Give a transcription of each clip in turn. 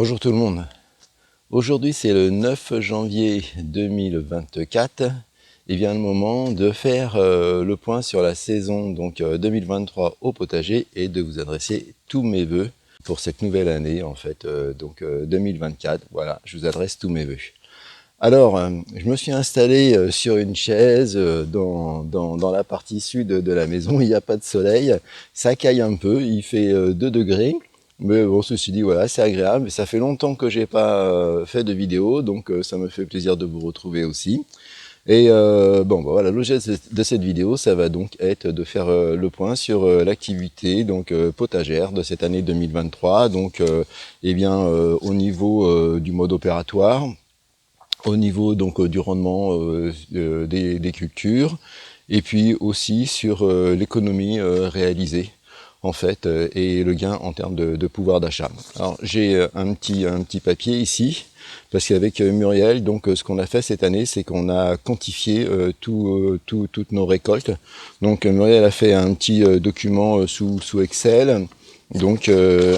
Bonjour tout le monde. Aujourd'hui c'est le 9 janvier 2024 et vient le moment de faire le point sur la saison 2023 au potager et de vous adresser tous mes vœux pour cette nouvelle année 2024. Voilà, je vous adresse tous mes vœux. Alors, je me suis installé sur une chaise dans la partie sud de la maison. Il n'y a pas de soleil, ça caille un peu, il fait 2 degrés. Mais bon, ceci dit, voilà, c'est agréable. Ça fait longtemps que j'ai pas fait de vidéo, donc ça me fait plaisir de vous retrouver aussi. Et voilà, l'objet de cette vidéo, ça va donc être de faire le point sur l'activité potagère de cette année 2023. Au niveau du mode opératoire, au niveau du rendement des cultures, et puis aussi sur l'économie réalisée en fait et le gain en termes de pouvoir d'achat. Alors j'ai un petit papier ici parce qu'avec Muriel, ce qu'on a fait cette année, c'est qu'on a quantifié toutes nos récoltes. Donc Muriel a fait un petit document sous Excel,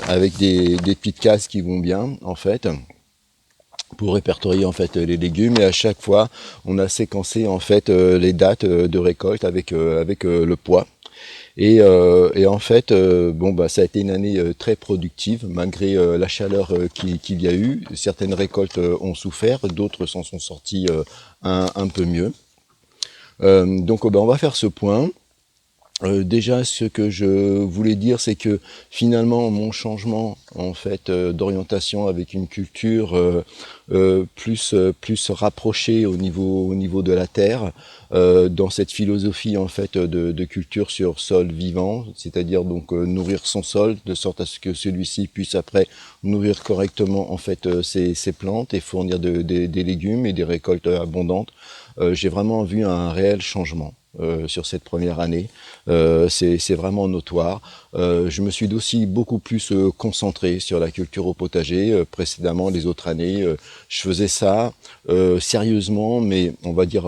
avec des petites cases qui vont bien en fait, pour répertorier en fait les légumes, et à chaque fois on a séquencé en fait les dates de récolte avec le poids. Et en fait, ça a été une année très productive malgré la chaleur qu'il y a eu. Certaines récoltes ont souffert, d'autres s'en sont sorties un peu mieux. On va faire ce point. Déjà, ce que je voulais dire, c'est que finalement, mon changement en fait d'orientation avec une culture plus rapprochée au niveau de la terre, dans cette philosophie en fait de culture sur sol vivant, c'est-à-dire nourrir son sol de sorte à ce que celui-ci puisse après nourrir correctement en fait ses plantes et fournir des légumes et des récoltes abondantes. J'ai vraiment vu un réel changement. Sur cette première année, c'est vraiment notoire. Je me suis aussi beaucoup plus concentré sur la culture au potager. Précédemment, les autres années, je faisais ça sérieusement, mais on va dire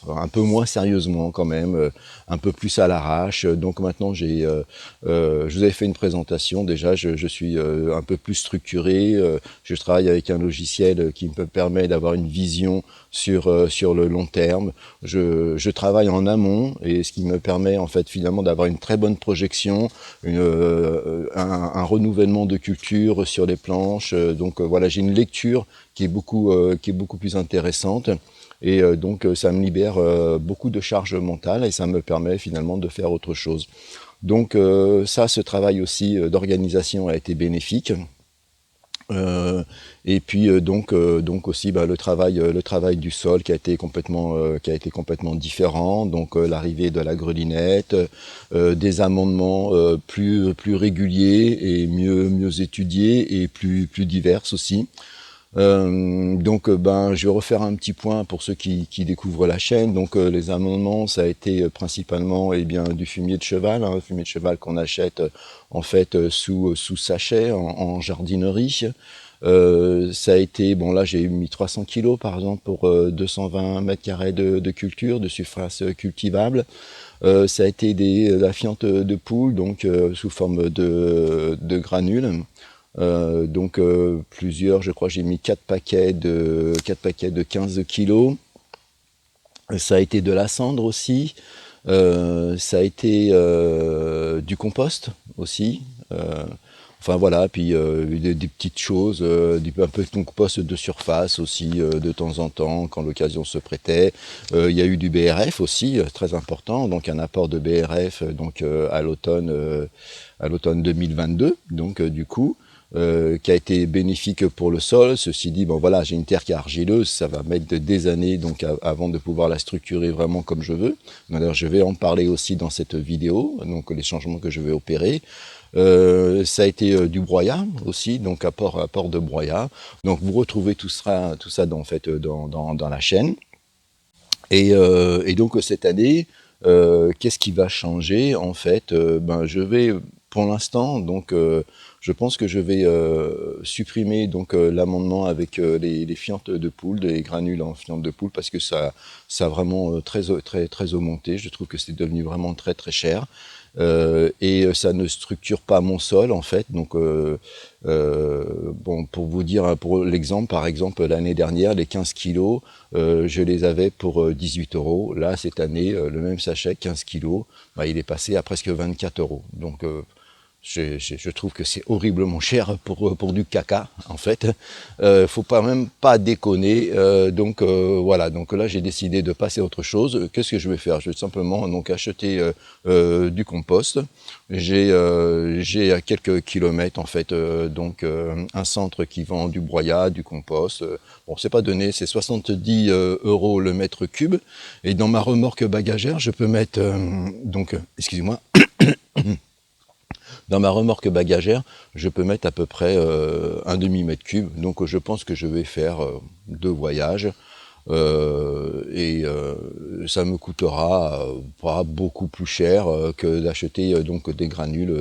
un peu moins sérieusement quand même, un peu plus à l'arrache. Donc maintenant, je vous avais fait une présentation. Déjà, je suis un peu plus structuré. Je travaille avec un logiciel qui me permet d'avoir une vision sur le long terme. Je travaille en amont, et ce qui me permet en fait finalement d'avoir une très bonne projection, un renouvellement de culture sur les planches. Voilà, j'ai une lecture qui est beaucoup plus intéressante. Et ça me libère beaucoup de charge mentale et ça me permet finalement de faire autre chose. Ce travail aussi d'organisation a été bénéfique. Et puis aussi le travail du sol qui a été complètement différent. L'arrivée de la grelinette, des amendements plus réguliers et mieux étudiés et plus divers aussi. Je vais refaire un petit point pour ceux qui découvrent la chaîne. Les amendements, ça a été principalement du fumier de cheval, hein, fumier de cheval qu'on achète en fait sous sachet en jardinerie. Ça a été, là j'ai mis 300 kilos par exemple pour 220 mètres carrés de culture, de surface cultivable. Ça a été la fiente de poule, sous forme de granules. Plusieurs, je crois j'ai mis 4 paquets de 15 kilos. Ça a été de la cendre aussi. Ça a été du compost aussi. Puis des petites choses, un peu de compost de surface aussi de temps en temps quand l'occasion se prêtait. Il y a eu du BRF aussi, très important, donc un apport de BRF à l'automne 2022, qui a été bénéfique pour le sol. Ceci dit, j'ai une terre qui est argileuse, ça va mettre des années avant de pouvoir la structurer vraiment comme je veux. D'ailleurs, je vais en parler aussi dans cette vidéo, les changements que je vais opérer. Ça a été du broyat aussi, apport de broyat. Vous retrouvez tout ça dans la chaîne. Et cette année, qu'est-ce qui va changer en fait? Je vais pour l'instant je pense que je vais supprimer l'amendement avec les fientes de poule, des granules en fientes de poule, parce que ça a vraiment très augmenté. Je trouve que c'est devenu vraiment très très cher. et ça ne structure pas mon sol en fait. Donc bon, pour vous dire, pour l'exemple, par exemple l'année dernière, les 15 kilos, je les avais pour 18 euros. Là cette année, le même sachet 15 kilos, bah, il est passé à presque 24 euros. Donc je trouve que c'est horriblement cher pour du caca, en fait. Faut pas même pas déconner. Donc voilà. Donc là, j'ai décidé de passer à autre chose. Qu'est-ce que je vais faire? Je vais simplement donc acheter du compost. J'ai à quelques kilomètres en fait donc un centre qui vend du broyat, du compost. Bon, c'est pas donné, c'est 70 euros le mètre cube. Et dans ma remorque bagagère, je peux mettre donc, excusez-moi. Dans ma remorque bagagère, je peux mettre à peu près un demi-mètre cube. Donc je pense que je vais faire 2 voyages. Ça me coûtera pas beaucoup plus cher que d'acheter donc des granules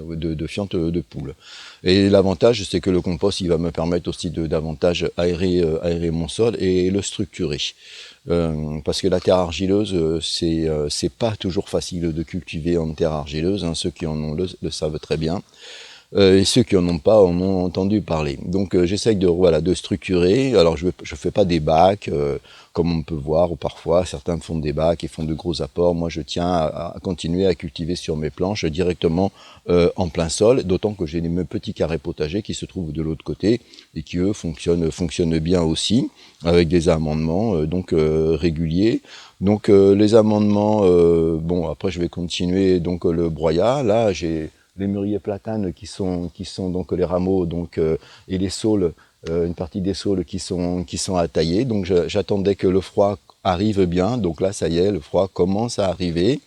de fientes de poule. Et l'avantage, c'est que le compost, il va me permettre aussi de davantage aérer mon sol et le structurer. Parce que la terre argileuse, c'est pas toujours facile de cultiver en terre argileuse, hein, ceux qui en ont le savent très bien. Et ceux qui en ont pas en ont entendu parler. Donc j'essaye de structurer. Alors je fais pas des bacs comme on peut voir, ou parfois certains font des bacs et font de gros apports. Moi je tiens à continuer à cultiver sur mes planches directement en plein sol, d'autant que j'ai mes petits carrés potagers qui se trouvent de l'autre côté et qui eux fonctionnent bien aussi avec des amendements réguliers. Donc les amendements, bon après je vais continuer donc le broyat. Là j'ai les mûriers platanes qui sont donc les rameaux donc et les saules, une partie des saules qui sont à tailler. Donc j'attendais que le froid arrive bien. Donc là ça y est, le froid commence à arriver.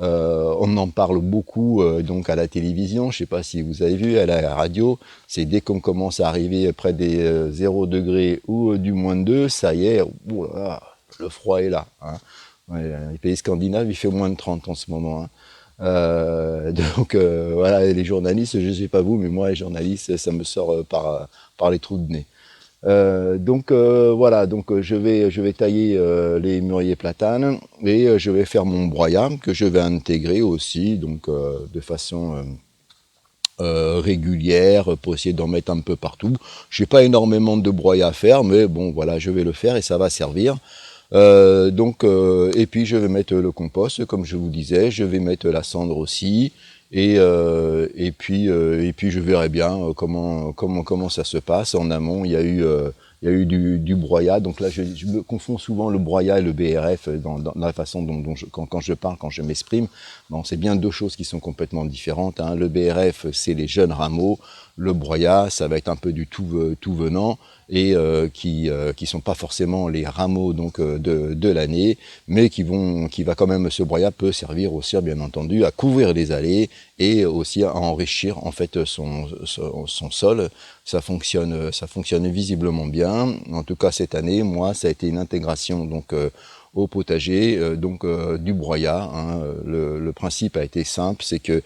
On en parle beaucoup donc à la télévision. Je sais pas si vous avez vu à la radio. C'est dès qu'on commence à arriver près des 0 degrés ou du -2, ça y est, oulala, le froid est là. Hein. Ouais, les pays scandinaves, il fait -30 en ce moment. Hein. Donc voilà, les journalistes, je sais pas vous, mais moi les journalistes, ça me sort par les trous de nez. Voilà, donc je vais tailler les mûriers platanes et je vais faire mon broyat que je vais intégrer aussi donc de façon régulière pour essayer d'en mettre un peu partout. J'ai pas énormément de broyat à faire, mais bon voilà, je vais le faire et ça va servir. Et puis je vais mettre le compost, comme je vous disais, je vais mettre la cendre aussi, et puis je verrai bien comment ça se passe. En amont, il y a eu du broyat, donc là je me confonds souvent le broyat et le BRF dans la façon quand je parle, quand je m'exprime. Bon, c'est bien deux choses qui sont complètement différentes. Hein. Le BRF, c'est les jeunes rameaux. Le broyat, ça va être un peu du tout venant et qui sont pas forcément les rameaux donc de l'année, mais qui va quand même, ce broyat peut servir aussi bien entendu à couvrir les allées et aussi à enrichir en fait son sol. Ça fonctionne visiblement bien. En tout cas cette année, moi, ça a été une intégration donc au potager, du broyat. Hein. Le principe a été simple, c'est que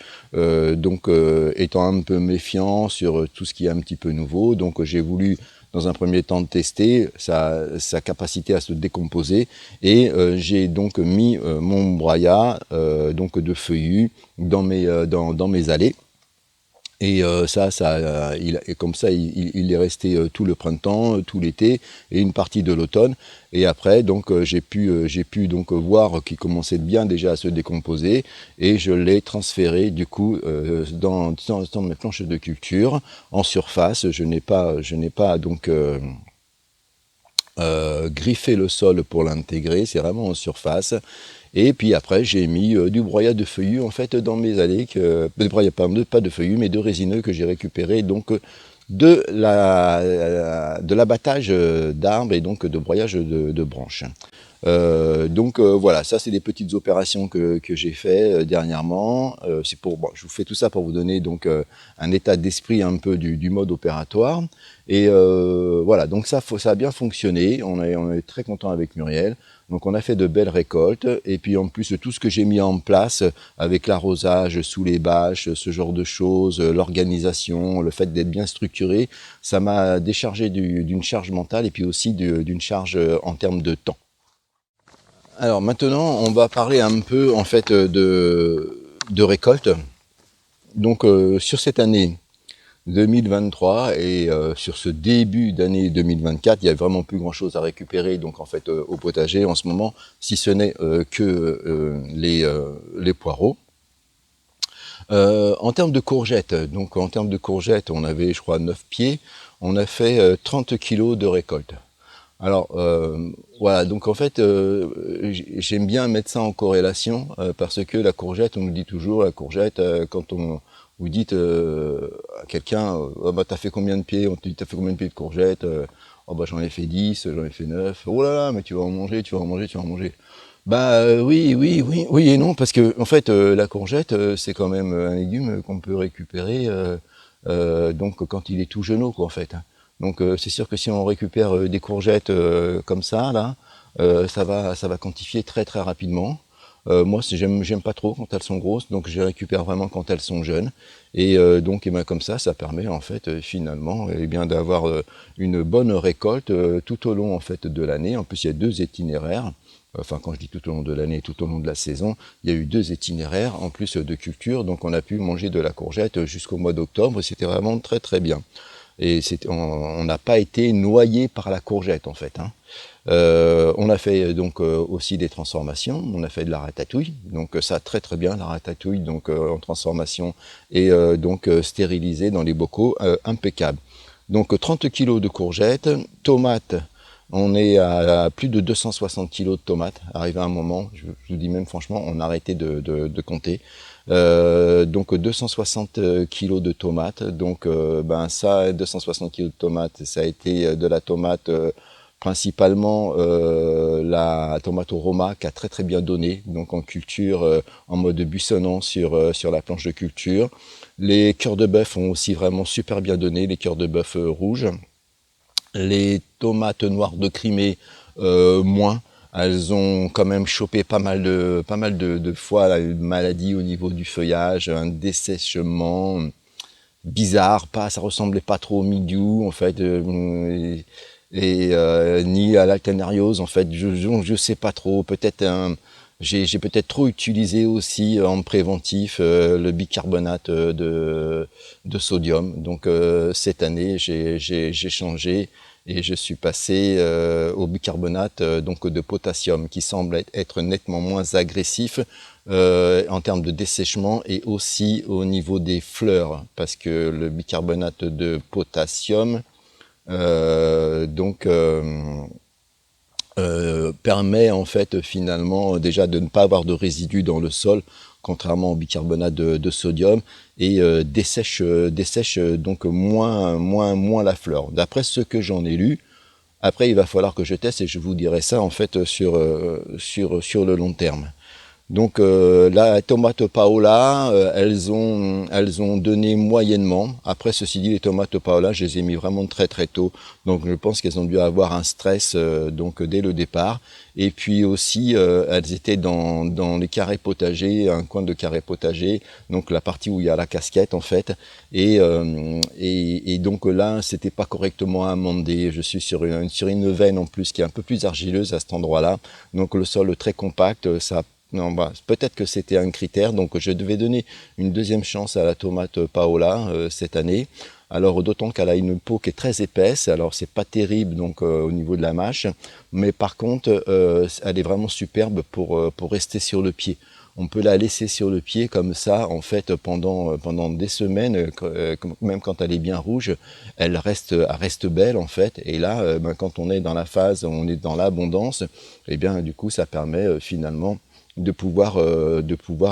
étant un peu méfiant sur tout ce qui est un petit peu nouveau, donc j'ai voulu dans un premier temps tester sa capacité à se décomposer et j'ai donc mis mon broyat de feuillus dans mes allées. Et comme ça, il est resté tout le printemps, tout l'été et une partie de l'automne. Et après, donc, j'ai pu donc voir qu'il commençait bien déjà à se décomposer et je l'ai transféré du coup dans mes planches de culture en surface. Je n'ai pas donc griffé le sol pour l'intégrer. C'est vraiment en surface. Et puis après, j'ai mis du broyat de feuillus en fait dans mes allées, pas de feuillus, mais de résineux que j'ai récupéré donc de l'abattage d'arbres et donc de broyage de branches. Voilà, ça c'est des petites opérations que j'ai fait dernièrement. Je vous fais tout ça pour vous donner donc un état d'esprit un peu du mode opératoire. Et voilà, donc ça a bien fonctionné. On est très content avec Muriel. Donc on a fait de belles récoltes et puis en plus tout ce que j'ai mis en place avec l'arrosage sous les bâches, ce genre de choses, l'organisation, le fait d'être bien structuré, ça m'a déchargé d'une charge mentale et puis aussi d'une charge en termes de temps. Alors maintenant on va parler un peu en fait de récolte. Donc sur cette année 2023 et sur ce début d'année 2024, il n'y a vraiment plus grand chose à récupérer donc en fait au potager en ce moment, si ce n'est que les poireaux. En termes de courgettes, donc en termes de courgettes, on avait je crois 9 pieds, on a fait 30 kilos de récolte. Alors voilà, donc en fait j'aime bien mettre ça en corrélation parce que la courgette, on nous dit toujours la courgette quand on vous dites à quelqu'un oh, bah, t'as fait combien de pieds, on te dit t'as fait combien de pieds de courgettes, oh bah j'en ai fait 10, j'en ai fait 9, oh là là mais tu vas en manger, tu vas en manger, tu vas en manger. Bah oui et non, parce que en fait la courgette c'est quand même un légume qu'on peut récupérer donc quand il est tout jeuneau quoi en fait. Donc c'est sûr que si on récupère des courgettes comme ça là, ça va quantifier très très rapidement. Moi j'aime pas trop quand elles sont grosses, donc je les récupère vraiment quand elles sont jeunes. Et donc et ben, comme ça permet en fait finalement eh bien d'avoir une bonne récolte tout au long en fait de l'année. En plus il y a 2 itinéraires. Enfin, quand je dis tout au long de l'année, tout au long de la saison, il y a eu 2 itinéraires en plus de culture, donc on a pu manger de la courgette jusqu'au mois d'octobre. C'était vraiment très très bien. Et on n'a pas été noyé par la courgette en fait. Hein. On a fait donc aussi des transformations. On a fait de la ratatouille, donc ça très très bien la ratatouille donc en transformation et donc stérilisée dans les bocaux, impeccable. Donc 30 kilos de courgettes, tomates. On est à plus de 260 kilos de tomates. Arrivé à un moment, je vous dis même franchement, on a arrêté de compter. Donc 260 kilos de tomates. Donc ben ça, 260 kilos de tomates, ça a été de la tomate principalement la tomate au Roma qui a très très bien donné, donc en culture, en mode buissonnant sur la planche de culture. Les cœurs de bœuf ont aussi vraiment super bien donné, les cœurs de bœuf rouges. Les tomates noires de Crimée, moins. Elles ont quand même chopé pas mal de fois là, une maladie au niveau du feuillage, un dessèchement bizarre, pas, ça ressemblait pas trop au mildiou en fait, ni à l'alternariose en fait, je sais pas trop, peut-être j'ai peut-être trop utilisé aussi en préventif le bicarbonate de sodium. Donc cette année j'ai changé et je suis passé au bicarbonate donc de potassium qui semble être nettement moins agressif en termes de dessèchement et aussi au niveau des fleurs parce que le bicarbonate de potassium donc permet en fait finalement déjà de ne pas avoir de résidus dans le sol, contrairement au bicarbonate de sodium, et dessèche donc moins la fleur. D'après ce que j'en ai lu, après il va falloir que je teste et je vous dirai ça en fait sur le long terme. Donc la tomate Paola, elles ont donné moyennement. Après, ceci dit, les tomates Paola, je les ai mis vraiment très très tôt. Donc je pense qu'elles ont dû avoir un stress donc dès le départ. Et puis aussi, elles étaient dans les carrés potagers, un coin de carré potager, donc la partie où il y a la casquette en fait. Et donc là, c'était pas correctement amendé. Je suis sur une veine en plus qui est un peu plus argileuse à cet endroit-là. Donc le sol très compact, ça non, bah, peut-être que c'était un critère, donc je devais donner une deuxième chance à la tomate Paola cette année. Alors d'autant qu'elle a une peau qui est très épaisse, alors c'est pas terrible donc au niveau de la mâche, mais par contre elle est vraiment superbe pour rester sur le pied. On peut la laisser sur le pied comme ça en fait pendant des semaines, même quand elle est bien rouge, elle reste belle en fait. Et là, ben, quand on est dans la phase, on est dans l'abondance, et bien du coup ça permet finalement de pouvoir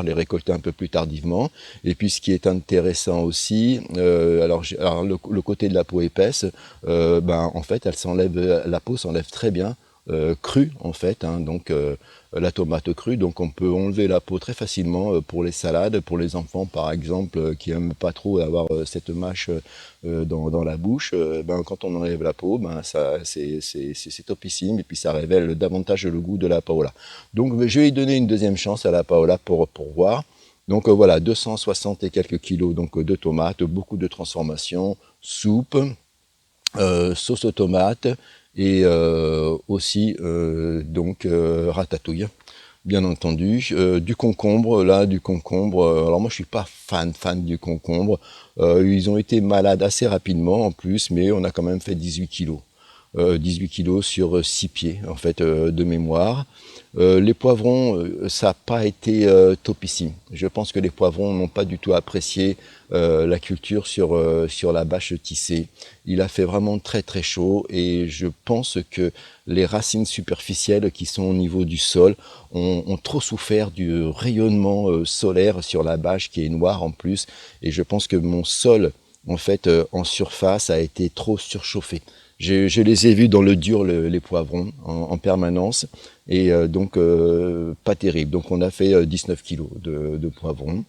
les récolter un peu plus tardivement. Et puis ce qui est intéressant aussi, alors le côté de la peau épaisse, ben, en fait, la peau s'enlève très bien crue en fait, hein, donc la tomate crue, donc on peut enlever la peau très facilement pour les salades, pour les enfants par exemple qui aiment pas trop avoir cette mâche dans la bouche, ben, quand on enlève la peau, ben, c'est topissime et puis ça révèle davantage le goût de la paola. Donc je vais lui donner une deuxième chance à la paola pour voir. Donc voilà, 260 et quelques kilos donc, de tomates, beaucoup de transformations, soupe, sauce aux tomates et aussi donc ratatouille. bien entendu. Du concombre, là, du concombre. Alors moi, je suis pas fan du concombre. Ils ont été malades assez rapidement en plus, mais on a quand même fait 18 kilos. 18 kilos sur 6 pieds, en fait, de mémoire. Les poivrons, ça n'a pas été topissime. Je pense que les poivrons n'ont pas du tout apprécié la culture sur la bâche tissée. Il a fait vraiment très très chaud et je pense que les racines superficielles qui sont au niveau du sol ont trop souffert du rayonnement solaire sur la bâche qui est noire en plus. Et je pense que mon sol, en fait, en surface, a été trop surchauffé. Je les ai vus dans le dur, les poivrons, en permanence, et donc pas terrible. Donc on a fait 19 kilos de poivrons.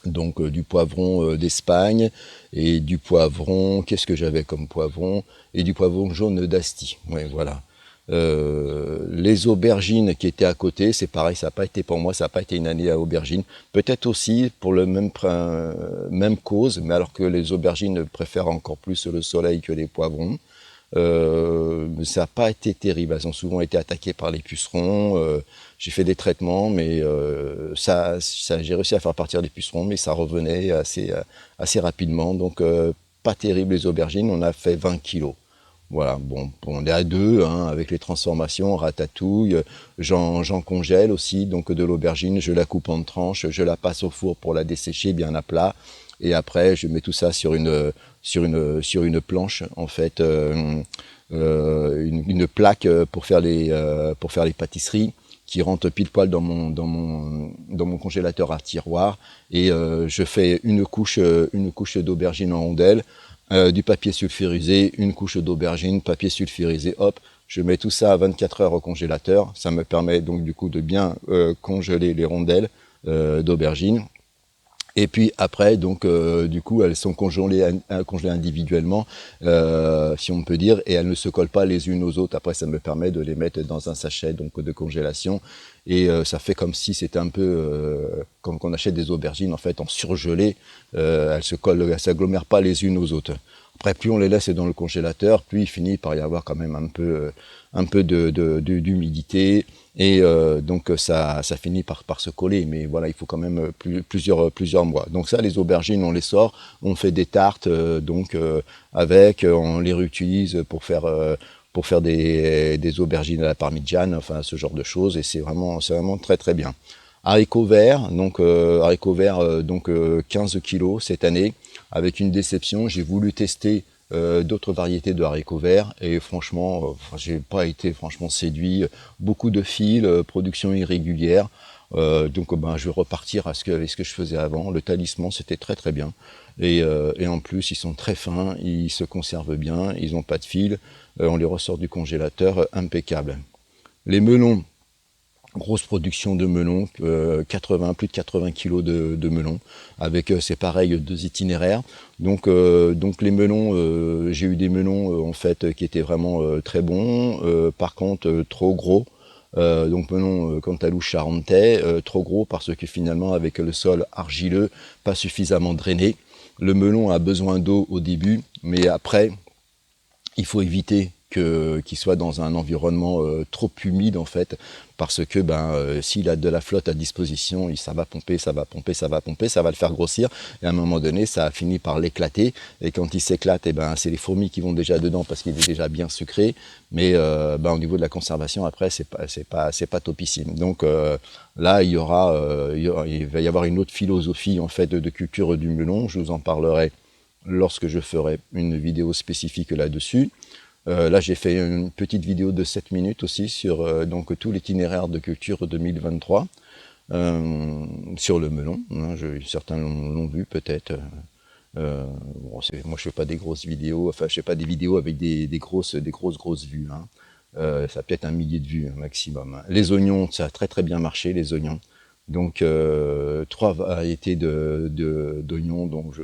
Donc du poivron d'Espagne et du poivron, qu'est-ce que j'avais comme poivron? Et du poivron jaune d'Asti. Ouais, voilà. Les aubergines qui étaient à côté, c'est pareil, ça n'a pas été pour moi, ça n'a pas été une année à aubergines. Peut-être aussi pour le même cause, mais alors que les aubergines préfèrent encore plus le soleil que les poivrons. Ça n'a pas été terrible, elles ont souvent été attaquées par les pucerons. J'ai fait des traitements, mais j'ai réussi à faire partir les pucerons, mais ça revenait assez rapidement. Donc pas terrible les aubergines, on a fait 20 kilos. Voilà, bon, on est à deux, hein, avec les transformations, ratatouille, j'en congèle aussi, donc de l'aubergine, je la coupe en tranches, je la passe au four pour la dessécher bien à plat, et après je mets tout ça sur une planche, en fait, une plaque pour faire les pâtisseries, qui rentre pile poil dans mon congélateur à tiroir, et je fais une couche d'aubergine en rondelles, du papier sulfurisé, une couche d'aubergine, papier sulfurisé, hop, je mets tout ça à 24 heures au congélateur. Ça me permet donc du coup de bien congeler les rondelles d'aubergine. Et puis après, donc du coup, elles sont congelées individuellement, si on peut dire, et elles ne se collent pas les unes aux autres. Après, ça me permet de les mettre dans un sachet donc de congélation, et ça fait comme si c'était un peu comme qu'on achète des aubergines en fait en surgelé. Elles s'agglomèrent pas les unes aux autres. Après, plus on les laisse dans le congélateur, plus il finit par y avoir quand même un peu d'humidité. Et donc ça finit par se coller, mais voilà, il faut quand même plusieurs mois. Donc ça, les aubergines, on les sort, on fait des tartes, on les réutilise pour faire des aubergines à la parmigiane, enfin ce genre de choses, et c'est vraiment très très bien. Haricots verts, donc 15 kilos cette année, avec une déception. J'ai voulu tester d'autres variétés de haricots verts, et franchement, j'ai pas été franchement séduit. Beaucoup de fils, production irrégulière. Donc je vais repartir avec ce que je faisais avant. Le talisman, c'était très très bien. Et en plus, ils sont très fins, ils se conservent bien, ils n'ont pas de fil. On les ressort du congélateur, impeccable. Les melons, grosse production de melons, plus de 80 kilos de melons, avec c'est pareil 2 itinéraires. Donc les melons, j'ai eu des melons en fait qui étaient vraiment très bons. Par contre trop gros. Donc melon cantaloupe charentais, trop gros parce que finalement avec le sol argileux, pas suffisamment drainé. Le melon a besoin d'eau au début, mais après il faut éviter qu'il soit dans un environnement trop humide en fait, parce que s'il a de la flotte à disposition, ça va pomper, ça va le faire grossir, et à un moment donné ça a fini par l'éclater, et quand il s'éclate, c'est les fourmis qui vont déjà dedans parce qu'il est déjà bien sucré, mais au niveau de la conservation après c'est pas topissime. Donc là il va y avoir une autre philosophie en fait de culture du melon. Je vous en parlerai lorsque je ferai une vidéo spécifique là-dessus. Là, j'ai fait une petite vidéo de 7 minutes aussi sur donc tout l'itinéraire de culture 2023 sur le melon. Hein, certains l'ont vu peut-être. Moi, je fais pas des grosses vidéos. Enfin, je fais pas des vidéos avec des grosses vues. Hein. Ça peut être 1 millier de vues maximum. Hein. Les oignons, ça a très très bien marché, les oignons. Donc 3 variétés d'oignons. Donc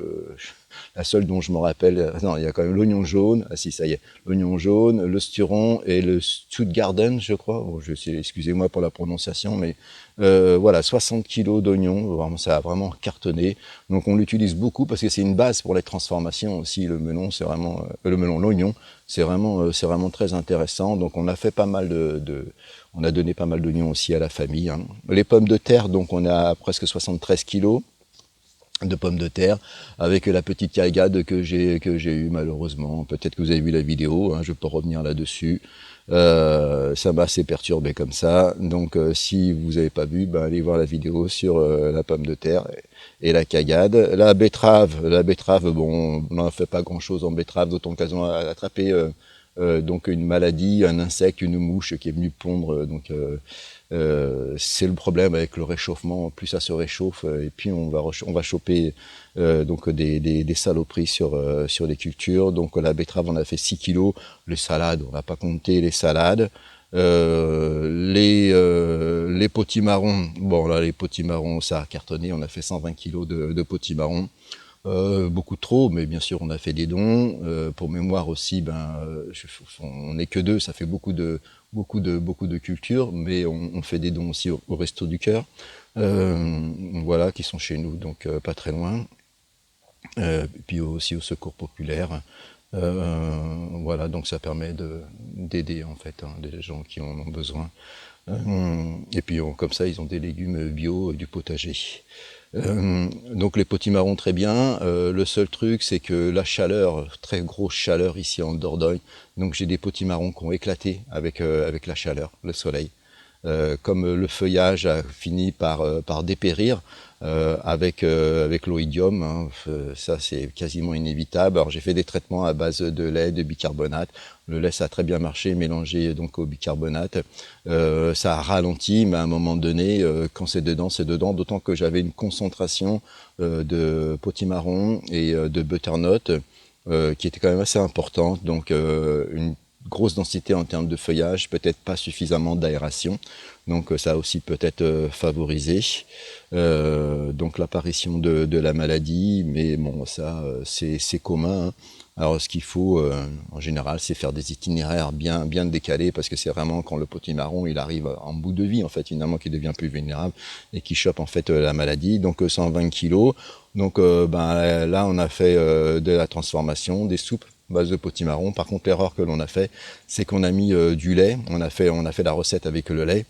La seule dont je me rappelle, non, il y a quand même l'oignon jaune, ah si, ça y est, l'oignon jaune, le sturon et le Stuttgarten, je crois. Bon, excusez-moi pour la prononciation, mais voilà, 60 kilos d'oignons, vraiment, ça a vraiment cartonné. Donc on l'utilise beaucoup parce que c'est une base pour les transformations aussi. Le melon, c'est vraiment, l'oignon, c'est vraiment très intéressant. Donc on a fait pas mal on a donné pas mal d'oignons aussi à la famille, hein. Les pommes de terre, donc on a presque 73 kilos de pommes de terre avec la petite caillade que j'ai eue malheureusement. Peut-être que vous avez vu la vidéo, hein, je peux revenir là-dessus. Ça m'a assez perturbé comme ça. Donc si vous n'avez pas vu, ben, allez voir la vidéo sur la pomme de terre et la caillade. La betterave, bon, on n'en fait pas grand-chose en betterave, d'autant qu'elles ont attrapé donc une maladie, un insecte, une mouche qui est venue pondre. C'est le problème avec le réchauffement. Plus ça se réchauffe, et puis on va choper donc des saloperies sur les cultures. Donc la betterave, on a fait 6 kilos. Les salades, on n'a pas compté les salades. Les potimarrons, bon là les potimarrons, ça a cartonné. On a fait 120 kilos de potimarrons. Beaucoup trop, mais bien sûr on a fait des dons. Pour mémoire aussi, on n'est que deux, ça fait beaucoup de cultures, mais on fait des dons aussi au Resto du Cœur, voilà, qui sont chez nous, donc pas très loin. Puis aussi au Secours Populaire. Voilà, donc ça permet d'aider en fait, hein, des gens qui en ont besoin. Et puis comme ça, ils ont des légumes bio du potager. Donc les potimarrons très bien. Le seul truc, c'est que la chaleur, très grosse chaleur ici en Dordogne. Donc j'ai des potimarrons qui ont éclaté avec la chaleur, le soleil. Comme le feuillage a fini par dépérir avec l'oïdium, hein, ça c'est quasiment inévitable. Alors j'ai fait des traitements à base de lait, de bicarbonate. Le lait ça a très bien marché, mélangé donc au bicarbonate. Ça a ralenti, mais à un moment donné, quand c'est dedans. D'autant que j'avais une concentration de potimarron et de butternut qui était quand même assez importante. Donc une grosse densité en termes de feuillage, peut-être pas suffisamment d'aération, donc ça a aussi peut-être favorisé donc l'apparition de la maladie, mais bon ça c'est commun, hein. Alors ce qu'il faut en général, c'est faire des itinéraires bien décalés, parce que c'est vraiment quand le potimarron il arrive en bout de vie en fait, finalement, qui devient plus vulnérable et qui chope en fait la maladie. Donc 120 kilos. Donc là on a fait de la transformation, des soupes base de potimarron. Par contre, l'erreur que l'on a fait, c'est qu'on a mis du lait. On a fait la recette avec le lait.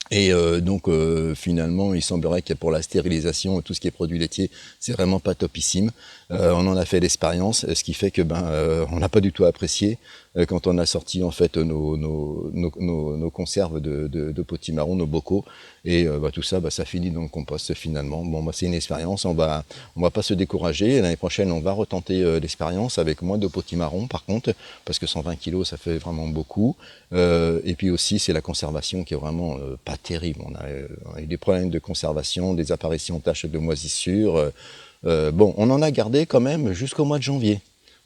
Et donc finalement, il semblerait que pour la stérilisation et tout ce qui est produits laitiers, c'est vraiment pas topissime. On en a fait l'expérience, ce qui fait que on n'a pas du tout apprécié quand on a sorti en fait nos conserves de potimarron, nos bocaux, et tout ça, ça finit dans le compost finalement. Bon, c'est une expérience, on va pas se décourager. L'année prochaine, on va retenter l'expérience avec moins de potimarron par contre, parce que 120 kilos, ça fait vraiment beaucoup. Et puis aussi, c'est la conservation qui est vraiment pas terrible. On a eu des problèmes de conservation, des apparitions de taches de moisissure. Bon, on en a gardé quand même jusqu'au mois de janvier.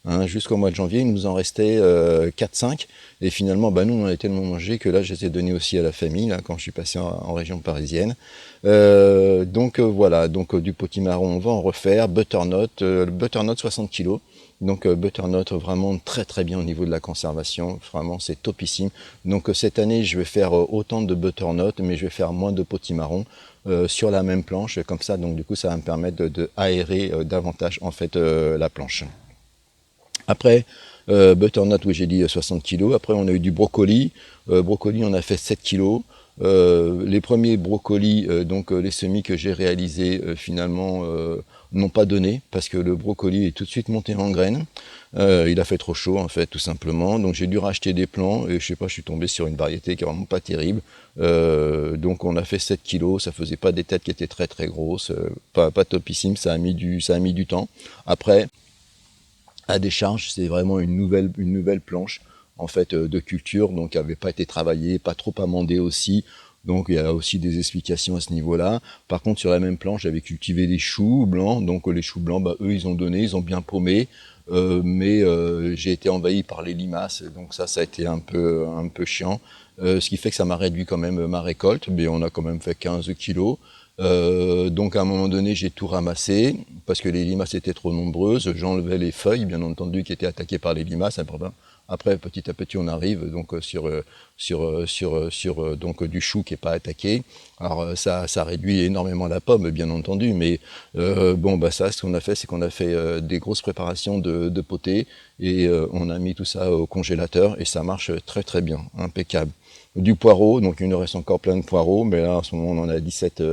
Hein, jusqu'au mois de janvier, il nous en restait 4-5. Et finalement, nous, on a tellement mangé que là, je les ai donnés aussi à la famille, là, quand je suis passé en région parisienne. Voilà, donc du potimarron, on va en refaire. Butternut, butternut 60 kilos. Donc butternut vraiment très bien au niveau de la conservation, vraiment c'est topissime. Donc cette année je vais faire autant de butternut, mais je vais faire moins de potimarron sur la même planche, comme ça, donc du coup ça va me permettre de aérer davantage en fait la planche. Après butternut, oui j'ai dit 60 kilos. Après on a eu du brocoli. Brocoli on a fait 7 kilos. Les premiers brocolis, les semis que j'ai réalisés finalement n'ont pas donné, parce que le brocoli est tout de suite monté en graines. Il a fait trop chaud en fait, tout simplement. Donc j'ai dû racheter des plants et je sais pas, je suis tombé sur une variété qui est vraiment pas terrible. Donc on a fait 7 kilos, ça faisait pas des têtes qui étaient très grosses, pas topissime, ça a mis du temps. Après, à décharge, c'est vraiment une nouvelle planche en fait de culture, donc qui n'avait pas été travaillée, pas trop amendée aussi. Donc il y a aussi des explications à ce niveau-là. Par contre, sur la même planche, j'avais cultivé des choux blancs. Donc les choux blancs, eux, ils ont donné, ils ont bien paumé. Mais j'ai été envahi par les limaces, donc ça a été un peu chiant. Ce qui fait que ça m'a réduit quand même ma récolte, mais on a quand même fait 15 kilos. Donc à un moment donné, j'ai tout ramassé parce que les limaces étaient trop nombreuses. J'enlevais les feuilles, bien entendu, qui étaient attaquées par les limaces. Après, petit à petit, on arrive donc sur donc du chou qui est pas attaqué. Alors ça réduit énormément la pomme, bien entendu, mais bon bah ça, ce qu'on a fait, c'est qu'on a fait des grosses préparations de potée et on a mis tout ça au congélateur et ça marche très très bien, impeccable. Du poireau, donc il nous reste encore plein de poireaux, mais là en ce moment on en a 17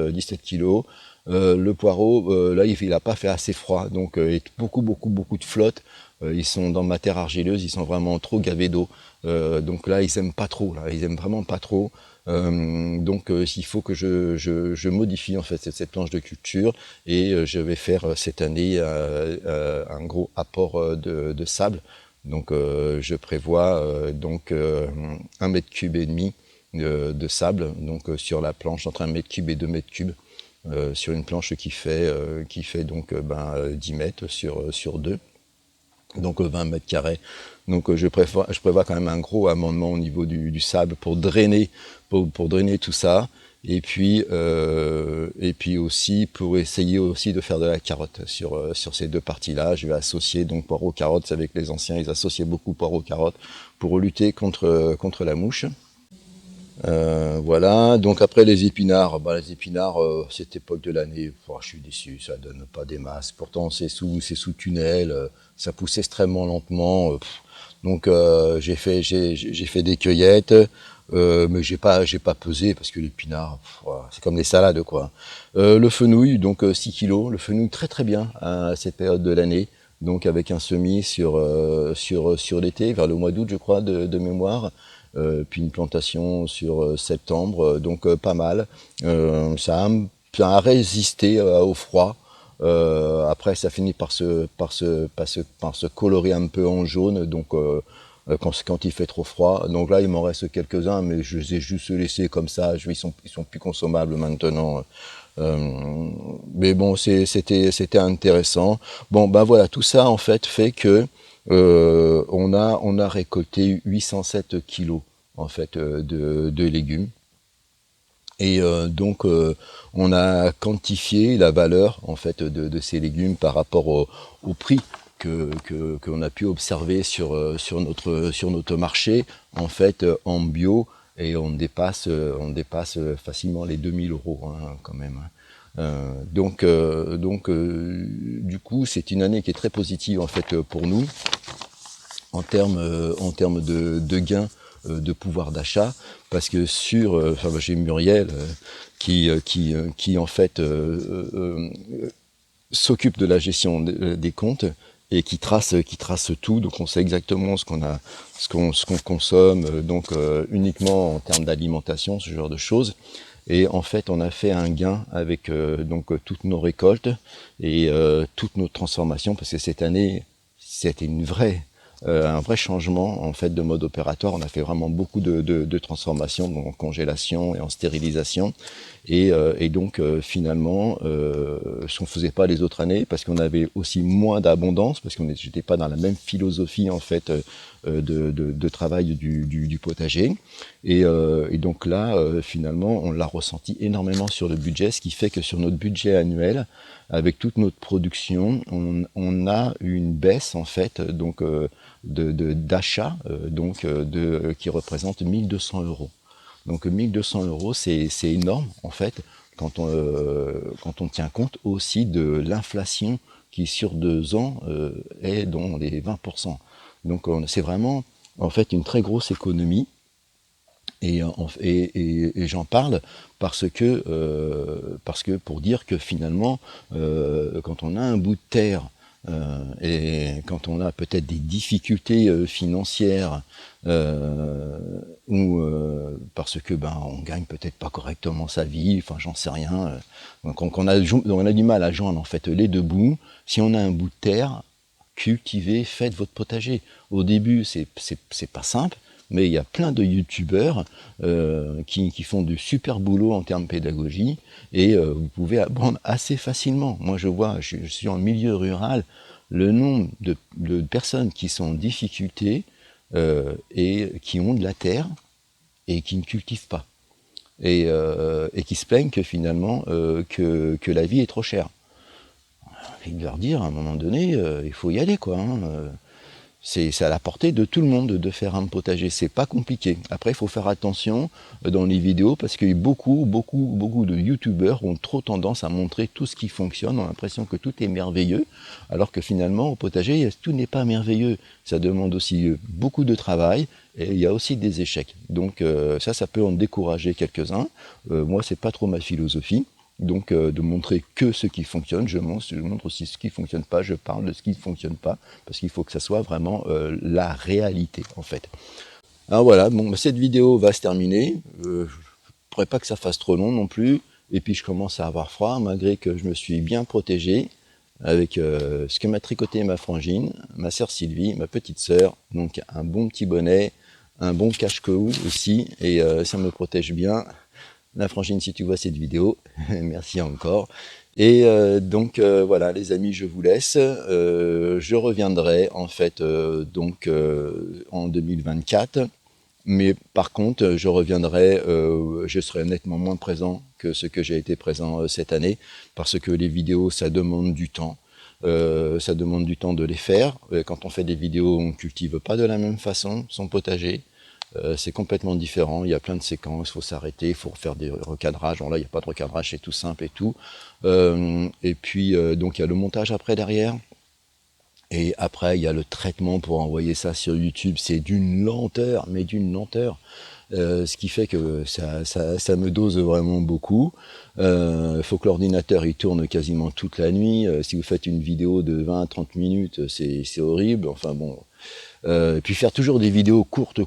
kilos. Le poireau, là il n'a pas fait assez froid, donc il y a beaucoup de flotte. Ils sont dans ma terre argileuse, ils sont vraiment trop gavés d'eau. Donc là ils aiment pas trop, là ils aiment vraiment pas trop. Donc il faut que je modifie en fait cette planche de culture et je vais faire cette année un gros apport de sable. Donc je prévois donc 1,5 m de sable donc sur la planche entre 1 m3 et 2 m3 sur une planche qui fait donc 10 mètres sur 2, donc 20 mètres carrés. Donc je prévois quand même un gros amendement au niveau du sable pour drainer tout ça. Et puis aussi pour essayer aussi de faire de la carotte sur ces deux parties-là. Je vais associer donc poireaux carottes. C'est avec les anciens, ils associaient beaucoup poireaux carottes pour lutter contre la mouche. Voilà, donc après les épinards, les épinards, cette époque de l'année, je suis déçu, ça donne pas des masses. Pourtant c'est sous tunnel, ça pousse extrêmement lentement. Donc j'ai fait des cueillettes, mais j'ai pas pesé parce que l'épinard, voilà, c'est comme les salades quoi. Le fenouil, donc 6 kilos, le fenouil très très bien à cette période de l'année. Donc avec un semis sur l'été, vers le mois d'août je crois de mémoire. Puis une plantation sur septembre, donc pas mal. Ça a résisté au froid. Après, ça finit par se colorer un peu en jaune, donc quand il fait trop froid. Donc là, il m'en reste quelques-uns, mais je les ai juste laissés comme ça. Ils sont plus consommables maintenant. Mais bon, c'était intéressant. Bon, ben voilà, tout ça en fait fait que on a récolté 807 kilos en fait de légumes. Et donc on a quantifié la valeur en fait de ces légumes par rapport au prix qu'on a pu observer sur notre marché en fait en bio, et on dépasse facilement les 2 000 € hein, quand même. Hein. Donc du coup c'est une année qui est très positive en fait pour nous en termes de gains de pouvoir d'achat, parce que j'ai Muriel qui en fait s'occupe de la gestion des comptes et qui trace tout, donc on sait exactement ce qu'on consomme, donc uniquement en termes d'alimentation, ce genre de choses. Et en fait, on a fait un gain avec donc toutes nos récoltes et toutes nos transformations, parce que cette année, c'était un vrai changement en fait de mode opératoire. On a fait vraiment beaucoup de transformations donc en congélation et en stérilisation. Et donc finalement, ce qu'on faisait pas les autres années, parce qu'on avait aussi moins d'abondance, parce qu'on n'était pas dans la même philosophie en fait de travail du potager. Et donc là, finalement, on l'a ressenti énormément sur le budget, ce qui fait que sur notre budget annuel, avec toute notre production, on a une baisse en fait donc d'achat qui représente 1 200 €. Donc 1 200 €, c'est énorme en fait quand on tient compte aussi de l'inflation qui sur 2 ans est dans les 20%. Donc c'est vraiment en fait une très grosse économie. Et j'en parle parce que pour dire que finalement, quand on a un bout de terre et quand on a peut-être des difficultés financières ou parce que on gagne peut-être pas correctement sa vie, enfin j'en sais rien, donc on a du mal à joindre en fait les deux bouts. Si on a un bout de terre, cultivez, faites votre potager. Au début, c'est pas simple, mais il y a plein de youtubeurs qui font du super boulot en termes de pédagogie, et vous pouvez apprendre assez facilement. Moi, je suis en milieu rural, le nombre de personnes qui sont en difficulté et qui ont de la terre et qui ne cultivent pas. et qui se plaignent que finalement que la vie est trop chère. Et de leur dire à un moment donné, il faut y aller quoi. C'est à la portée de tout le monde de faire un potager, c'est pas compliqué. Après, il faut faire attention dans les vidéos parce que beaucoup de youtubeurs ont trop tendance à montrer tout ce qui fonctionne, ont l'impression que tout est merveilleux, alors que finalement, au potager, tout n'est pas merveilleux. Ça demande aussi beaucoup de travail et il y a aussi des échecs. Donc ça peut en décourager quelques-uns. Moi, c'est pas trop ma philosophie. Donc de montrer que ce qui fonctionne, je montre aussi ce qui ne fonctionne pas, je parle de ce qui ne fonctionne pas, parce qu'il faut que ça soit vraiment la réalité en fait. Alors voilà, bon, cette vidéo va se terminer, je ne pourrais pas que ça fasse trop long non plus, et puis je commence à avoir froid, malgré que je me suis bien protégé, avec ce que m'a tricoté ma frangine, ma sœur Sylvie, ma petite sœur, donc un bon petit bonnet, un bon cache-cou aussi, et ça me protège bien. La frangine, si tu vois cette vidéo, merci encore. Et donc voilà les amis, je vous laisse. Je reviendrai en fait en 2024. Mais par contre, je reviendrai, je serai nettement moins présent que ce que j'ai été présent cette année, parce que les vidéos, ça demande du temps. Ça demande du temps de les faire. Quand on fait des vidéos, on ne cultive pas de la même façon son potager. C'est complètement différent, il y a plein de séquences, il faut s'arrêter, il faut faire des recadrages. Bon là, il n'y a pas de recadrage, c'est tout simple et tout. Et puis, donc il y a le montage après derrière. Et après, il y a le traitement pour envoyer ça sur YouTube. C'est d'une lenteur, mais d'une lenteur. Ce qui fait que ça me dose vraiment beaucoup. Il faut que l'ordinateur il tourne quasiment toute la nuit. Si vous faites une vidéo de 20 à 30 minutes, c'est horrible. Enfin bon. Et puis faire toujours des vidéos courtes.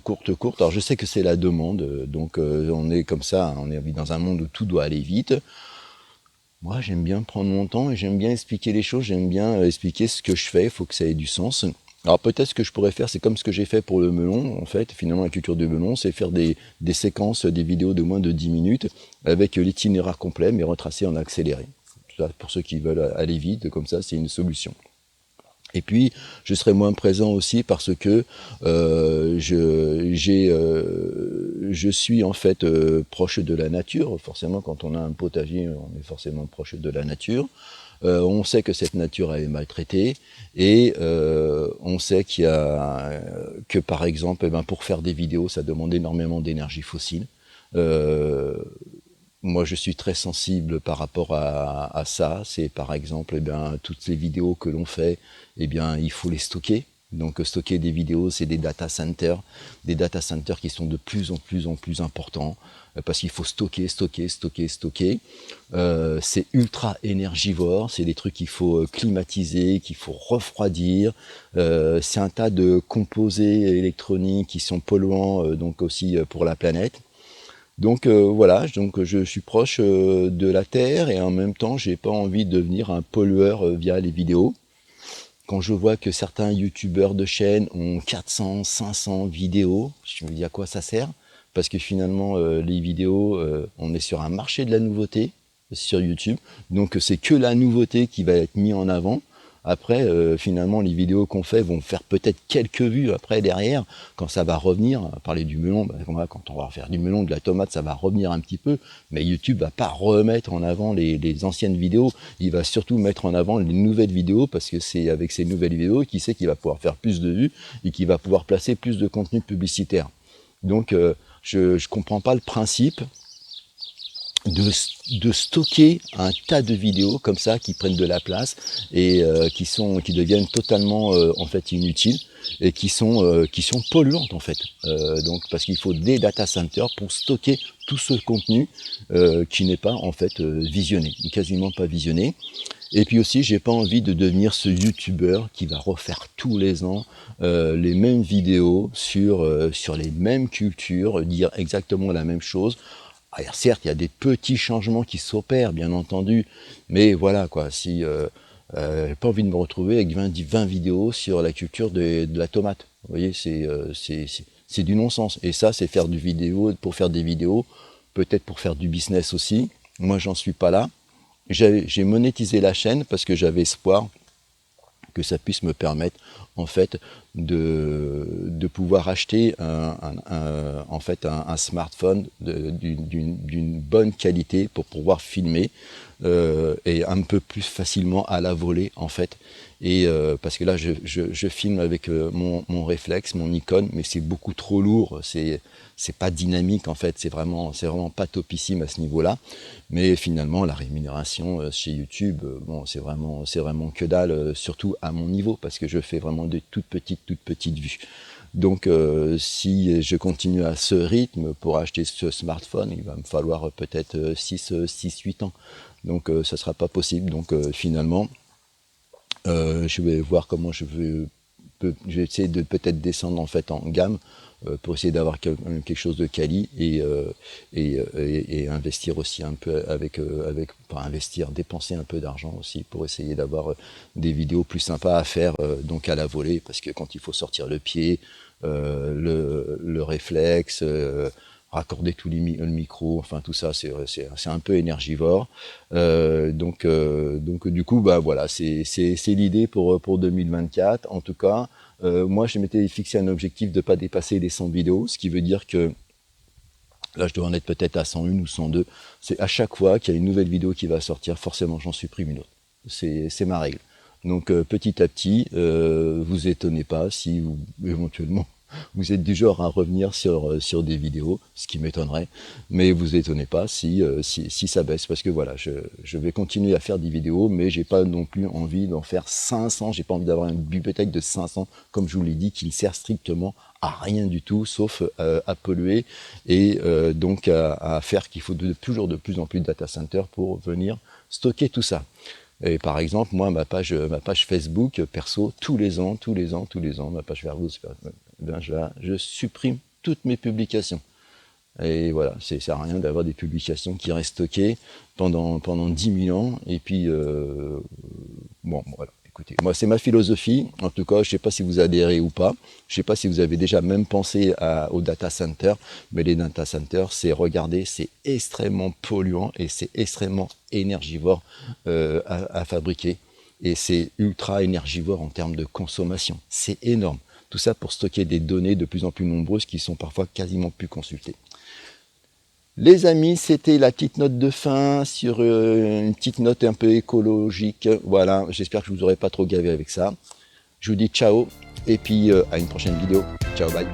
Alors je sais que c'est la demande, donc on est comme ça, on est dans un monde où tout doit aller vite. Moi j'aime bien prendre mon temps et j'aime bien expliquer les choses, j'aime bien expliquer ce que je fais, il faut que ça ait du sens. Alors peut-être ce que je pourrais faire, c'est comme ce que j'ai fait pour le melon, en fait, finalement la culture du melon, c'est faire des séquences, des vidéos de moins de 10 minutes, avec l'itinéraire complet, mais retracé en accéléré. Pour ceux qui veulent aller vite, comme ça, c'est une solution. Et puis, je serai moins présent aussi parce que je suis en fait proche de la nature. Forcément, quand on a un potager, on est forcément proche de la nature. On sait que cette nature est maltraitée et on sait qu'il y a que par exemple, pour faire des vidéos, ça demande énormément d'énergie fossile. Moi, je suis très sensible par rapport à ça. C'est par exemple, toutes les vidéos que l'on fait, il faut les stocker. Donc, stocker des vidéos, c'est des data centers qui sont de plus en plus importants parce qu'il faut stocker. C'est ultra énergivore, c'est des trucs qu'il faut climatiser, qu'il faut refroidir. C'est un tas de composés électroniques qui sont polluants, donc aussi pour la planète. Donc voilà, donc je suis proche de la Terre et en même temps, j'ai pas envie de devenir un pollueur via les vidéos. Quand je vois que certains youtubeurs de chaîne ont 400, 500 vidéos, je me dis à quoi ça sert? Parce que finalement, les vidéos, on est sur un marché de la nouveauté sur YouTube. Donc c'est que la nouveauté qui va être mise en avant. Après, finalement, les vidéos qu'on fait vont faire peut-être quelques vues après derrière, quand ça va revenir. À parler du melon, quand on va faire du melon, de la tomate, ça va revenir un petit peu. Mais YouTube va pas remettre en avant les anciennes vidéos. Il va surtout mettre en avant les nouvelles vidéos, parce que c'est avec ces nouvelles vidéos qu'il sait qu'il va pouvoir faire plus de vues et qu'il va pouvoir placer plus de contenu publicitaire. Donc, je comprends pas le principe de stocker un tas de vidéos comme ça qui prennent de la place et qui deviennent totalement en fait inutiles et qui sont polluantes en fait. Donc parce qu'il faut des data centers pour stocker tout ce contenu qui n'est pas en fait visionné, quasiment pas visionné. Et puis aussi, j'ai pas envie de devenir ce youtubeur qui va refaire tous les ans les mêmes vidéos sur les mêmes cultures, dire exactement la même chose. Alors certes, il y a des petits changements qui s'opèrent, bien entendu, mais voilà quoi, si j'ai pas envie de me retrouver avec 20 vidéos sur la culture de la tomate. Vous voyez, c'est du non-sens. Et ça, c'est faire du vidéo pour faire des vidéos, peut-être pour faire du business aussi. Moi, j'en suis pas là. J'ai monétisé la chaîne parce que j'avais espoir que ça puisse me permettre en fait de pouvoir acheter en fait un smartphone d'une bonne qualité pour pouvoir filmer et un peu plus facilement à la volée en fait. Et parce que là je filme avec mon réflexe, mon Nikon, mais c'est beaucoup trop lourd, c'est pas dynamique en fait, c'est vraiment pas topissime à ce niveau-là. Mais finalement la rémunération chez YouTube, bon c'est vraiment que dalle, surtout à mon niveau, parce que je fais vraiment de toutes petites vues. Donc si je continue à ce rythme pour acheter ce smartphone, il va me falloir peut-être 6-8 ans. Donc ça sera pas possible. Donc finalement, je vais voir comment je vais essayer de peut-être descendre en fait en gamme pour essayer d'avoir quelque chose de quali et investir aussi un peu enfin investir, dépenser un peu d'argent aussi pour essayer d'avoir des vidéos plus sympas à faire donc à la volée, parce que quand il faut sortir le pied, le réflexe, raccorder le micro, enfin tout ça, c'est un peu énergivore. Donc du coup, bah voilà, c'est l'idée pour 2024. En tout cas, moi, je m'étais fixé un objectif de ne pas dépasser les 100 vidéos, ce qui veut dire que là, je dois en être peut-être à 101 ou 102. C'est à chaque fois qu'il y a une nouvelle vidéo qui va sortir, forcément, j'en supprime une autre. C'est ma règle. Donc petit à petit, vous étonnez pas si vous, éventuellement vous êtes du genre à revenir sur des vidéos, ce qui m'étonnerait, mais vous étonnez pas si ça baisse, parce que voilà, je vais continuer à faire des vidéos, mais j'ai pas non plus envie d'en faire 500, j'ai pas envie d'avoir une bibliothèque de 500, comme je vous l'ai dit, qui ne sert strictement à rien du tout, sauf à polluer et donc à faire qu'il faut toujours de plus en plus de data centers pour venir stocker tout ça. Et par exemple, moi, ma page Facebook perso, tous les ans, ma page Facebook, ben, je supprime toutes mes publications. Et voilà, ça sert à rien d'avoir des publications qui restent stockées pendant 10 000 ans. Et puis, bon, voilà. Écoutez, moi, c'est ma philosophie. En tout cas, je ne sais pas si vous adhérez ou pas. Je ne sais pas si vous avez déjà même pensé au data center. Mais les data centers, regardez, c'est extrêmement polluant et c'est extrêmement énergivore à fabriquer. Et c'est ultra énergivore en termes de consommation. C'est énorme. Tout ça pour stocker des données de plus en plus nombreuses qui sont parfois quasiment plus consultées. Les amis, c'était la petite note de fin sur une petite note un peu écologique. Voilà, j'espère que je vous aurai pas trop gavé avec ça. Je vous dis ciao et puis à une prochaine vidéo. Ciao, bye.